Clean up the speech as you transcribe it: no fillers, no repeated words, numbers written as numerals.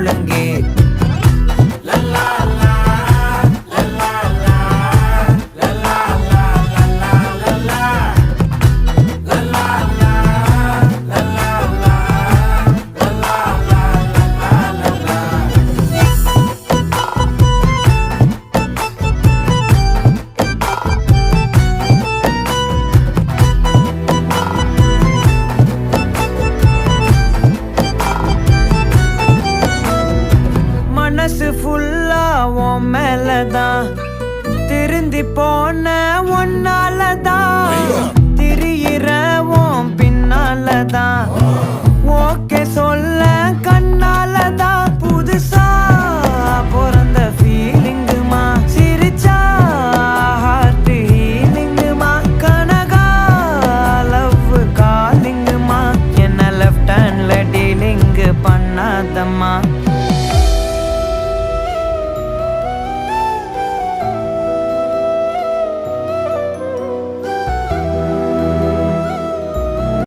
முழங்கே. மனசு ஃபுல்லா உன் மேலதான், திருந்தி போன ஒன்னாலதான், திரியிற உன் பின்னாலதான், ஓகே சொல்ல கண்ணாலதான். புதுசா பிறந்த ஃபீலிங்குமா, சிரிச்சா ஹார்ட் ஹீலிங்குமா, கனகா லவ் காலிங்குமா, என்ன லெஃப்ட் ஹேண்ட்ல டீலிங்கு பண்ணாதம்மா.